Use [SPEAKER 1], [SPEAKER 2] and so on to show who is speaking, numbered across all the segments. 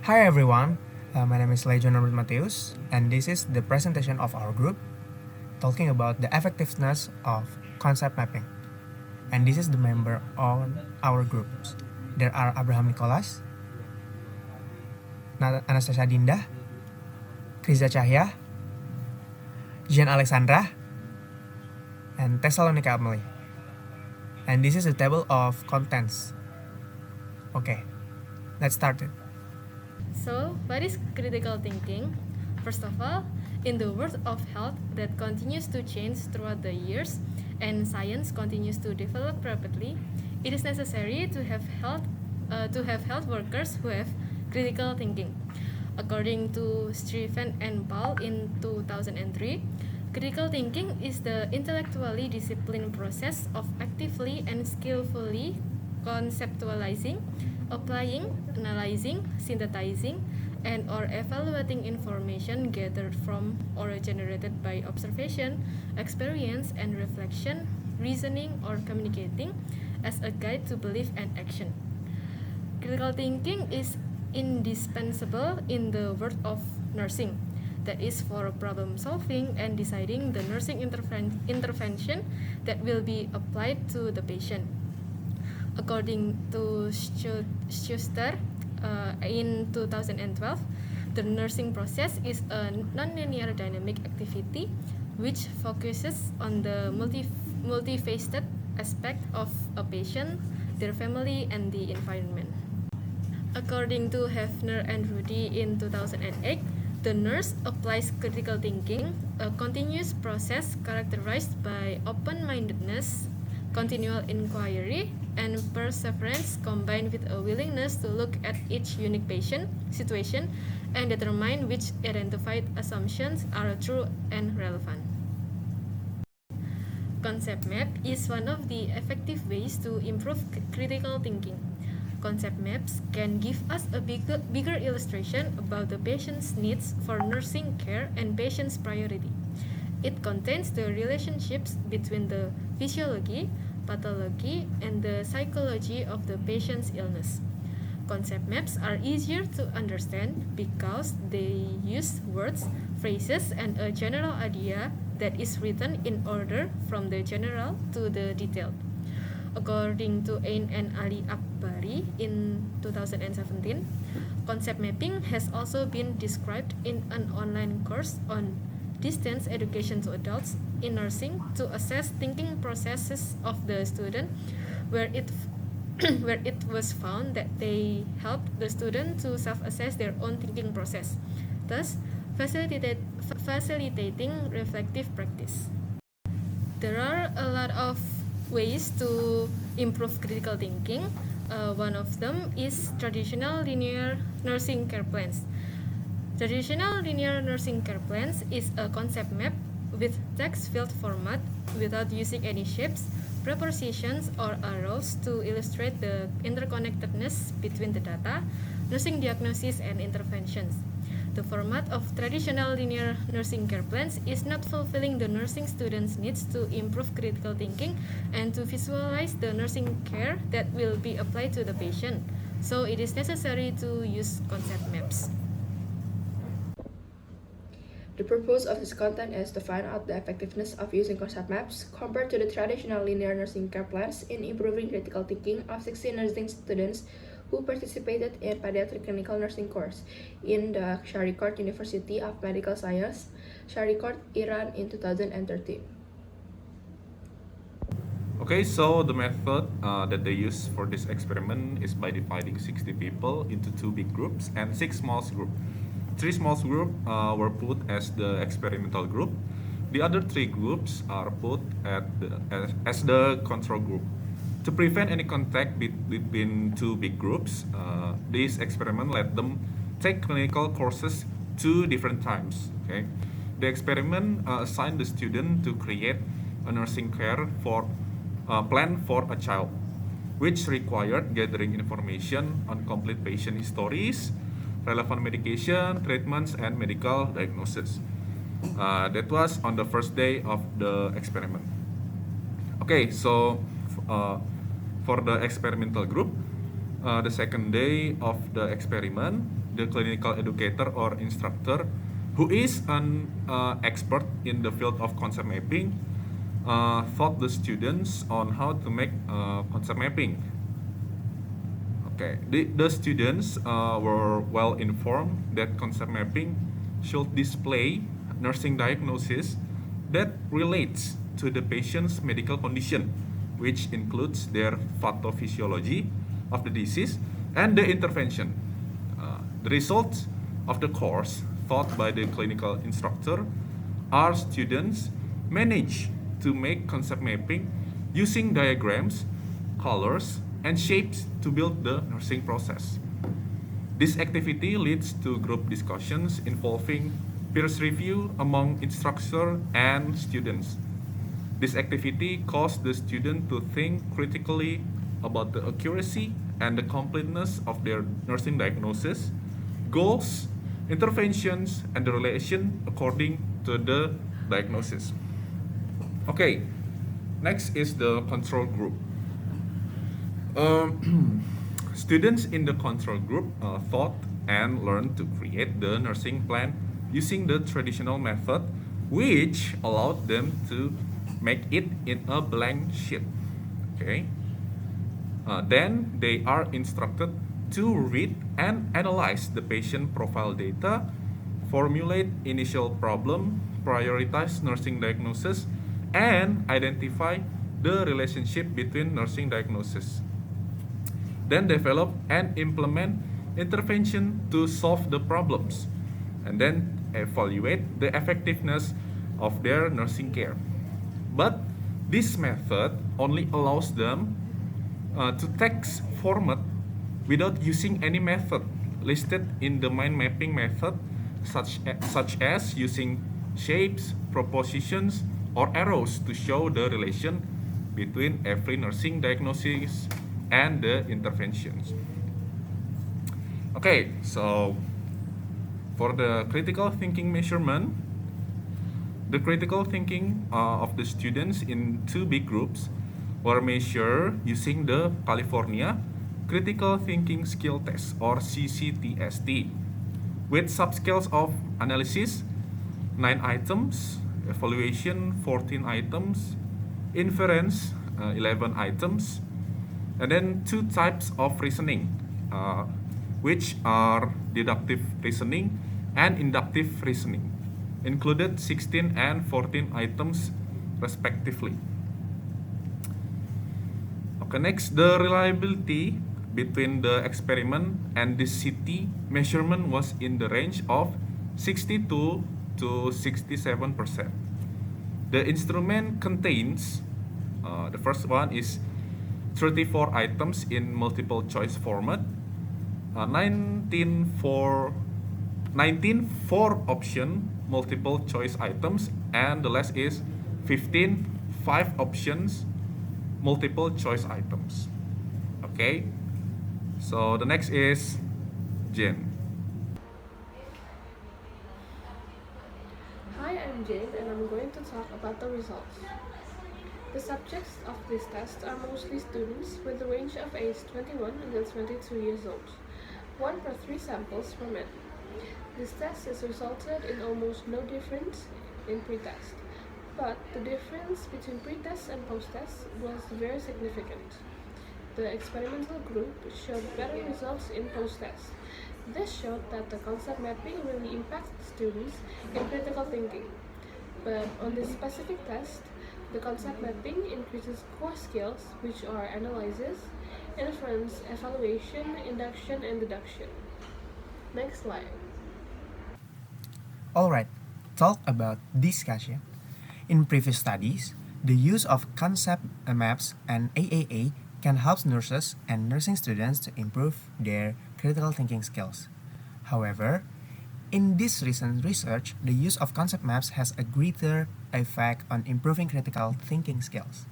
[SPEAKER 1] Hi everyone, my name is Anbert Matheus, and this is the presentation of our group talking about the effectiveness of concept mapping. And this is the member on our groups. There are Nicollas, Anastasia Adinda, Chrieza Cahya, Jeanne Alexandra, and Thessalonica. And this is the table of contents. Okay, let's start it.
[SPEAKER 2] So, what is critical thinking? First of all, in the world of health that continues to change throughout the years and science continues to develop rapidly, it is necessary to have health workers who have critical thinking. According to Stephen and Paul in 2003, critical thinking is the intellectually disciplined process of actively and skillfully conceptualizing, applying, analyzing, synthesizing, and or evaluating information gathered from or generated by observation, experience, and reflection, reasoning, or communicating as a guide to belief and action. Critical thinking is indispensable in the world of nursing, that is for problem solving and deciding the nursing intervention that will be applied to the patient. According to Schuster in 2012, the nursing process is a nonlinear dynamic activity which focuses on the multifaceted aspect of a patient, their family, and the environment. According to Hefner and Rudy in 2008, the nurse applies critical thinking, a continuous process characterized by open-mindedness, continual inquiry, and perseverance combined with a willingness to look at each unique patient situation and determine which identified assumptions are true and relevant. Concept map is one of the effective ways to improve critical thinking. Concept maps can give us a bigger illustration about the patient's needs for nursing care and patient's priority. It contains the relationships between the physiology, pathology, and the psychology of the patient's illness. Concept maps are easier to understand because they use words, phrases, and a general idea that is written in order from the general to the detailed. According to Ain and Ali Akbari in 2017, concept mapping has also been described in an online course on distance education to adults in nursing to assess thinking processes of the student, where it was found that they help the student to self-assess their own thinking process, thus facilitating reflective practice. There are a lot of ways to improve critical thinking. One of them is traditional linear nursing care plans. Traditional linear nursing care plans is a concept map with text field format without using any shapes, prepositions, or arrows to illustrate the interconnectedness between the data, nursing diagnosis, and interventions. The format of traditional linear nursing care plans is not fulfilling the nursing students' needs to improve critical thinking and to visualize the nursing care that will be applied to the patient. So it is necessary to use concept maps.
[SPEAKER 3] The purpose of this content is to find out the effectiveness of using concept maps compared to the traditional linear nursing care plans in improving critical thinking of 16 nursing students who participated in pediatric clinical nursing course in the Sharikort University of Medical Science, Sharikort, Iran in 2013.
[SPEAKER 4] Okay, so the method that they use for this experiment is by dividing 60 people into two big groups and 6 small groups. 3 small groups were put as the experimental group. The other 3 groups are put as the control group. To prevent any contact between two big groups, this experiment let them take clinical courses 2 different times. Okay, the experiment assigned the student to create a nursing care plan for a child, which required gathering information on complete patient histories, relevant medication, treatments, and medical diagnosis. That was on the first day of the experiment. Okay, so for the experimental group, The second day of the experiment, the clinical educator or instructor, who is an expert in the field of concept mapping, taught the students on how to make concept mapping. Okay, the students were well informed that concept mapping should display nursing diagnosis that relates to the patient's medical condition, which includes their pathophysiology of the disease and the intervention. The results of the course taught by the clinical instructor are students manage to make concept mapping using diagrams, colors, and shapes to build the nursing process. This activity leads to group discussions involving peers review among instructor and students. This activity caused the student to think critically about the accuracy and the completeness of their nursing diagnosis, goals, interventions, and the relation according to the diagnosis. Okay, next is the control group. Students in the control group thought and learned to create the nursing plan using the traditional method, which allowed them to make it in a blank sheet. Okay. Then they are instructed to read and analyze the patient profile data, formulate initial problem, prioritize nursing diagnosis, and identify the relationship between nursing diagnosis. Then develop and implement intervention to solve the problems, and then evaluate the effectiveness of their nursing care. But this method only allows them to text format without using any method listed in the mind mapping method, such as using shapes, propositions, or arrows to show the relation between every nursing diagnosis and the interventions. Okay, so for the critical thinking measurement, the critical thinking of the students in two big groups were measured using the California Critical Thinking Skill Test or CCTST with subscales of analysis 9 items, evaluation 14 items, inference 11 items, and then two types of reasoning, which are deductive reasoning and inductive reasoning, included 16 and 14 items respectively. Okay, next, the reliability between the experiment and the CT measurement was in the range of 62 to 67%. The instrument contains, the first one is 34 items in multiple choice format, 19 for option multiple choice items, and the last is 15 5 options multiple choice items. Okay, so the next is Jeanne.
[SPEAKER 3] Hi, I'm Jeanne and I'm going to talk about the results. The subjects of this test are mostly students with a range of age 21 until 22 years old. 1 per 3 samples were men. This test has resulted in almost no difference in pre-test, but the difference between pre-test and post-test was very significant. The experimental group showed better results in post-test. This showed that the concept mapping really impacts students in critical thinking. But on this specific test, the concept mapping increases core skills, which are analysis, inference, evaluation, induction, and deduction. Next slide.
[SPEAKER 1] Alright, talk about discussion. In previous studies, the use of concept maps and AAA can help nurses and nursing students to improve their critical thinking skills. However, in this recent research, the use of concept maps has a greater effect on improving critical thinking skills.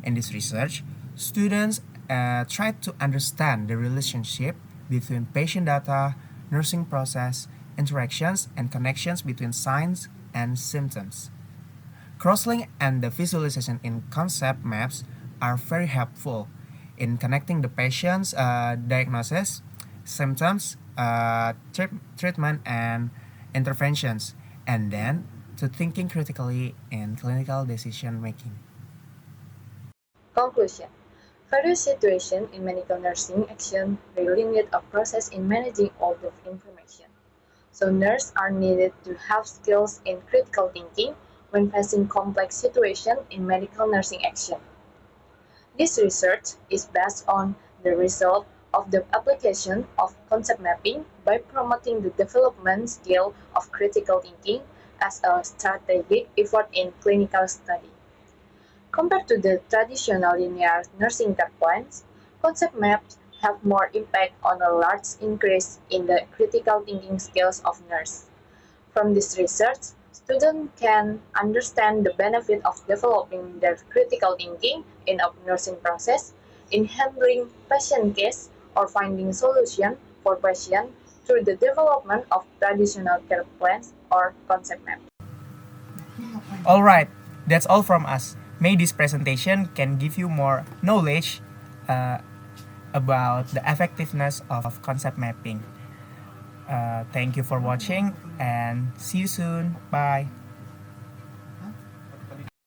[SPEAKER 1] In this research, students tried to understand the relationship between patient data, nursing process, interactions, and connections between signs and symptoms. Crosslink and the visualization in concept maps are very helpful in connecting the patient's diagnosis, symptoms, treatment, and interventions, and then to thinking critically in clinical decision making.
[SPEAKER 5] Conclusion. Various situations in medical nursing action really need a process in managing all of information. So nurses are needed to have skills in critical thinking when facing complex situations in medical nursing action. This research is based on the result of the application of concept mapping by promoting the development skill of critical thinking as a strategic effort in clinical study. Compared to the traditional linear nursing care plans, concept maps have more impact on a large increase in the critical thinking skills of nurses. From this research, students can understand the benefit of developing their critical thinking in a nursing process, in handling patient case, or finding solutions for patients through the development of traditional care plans or concept maps.
[SPEAKER 1] Alright, that's all from us. May this presentation can give you more knowledge about the effectiveness of concept mapping. Thank you for watching and see you soon. Bye.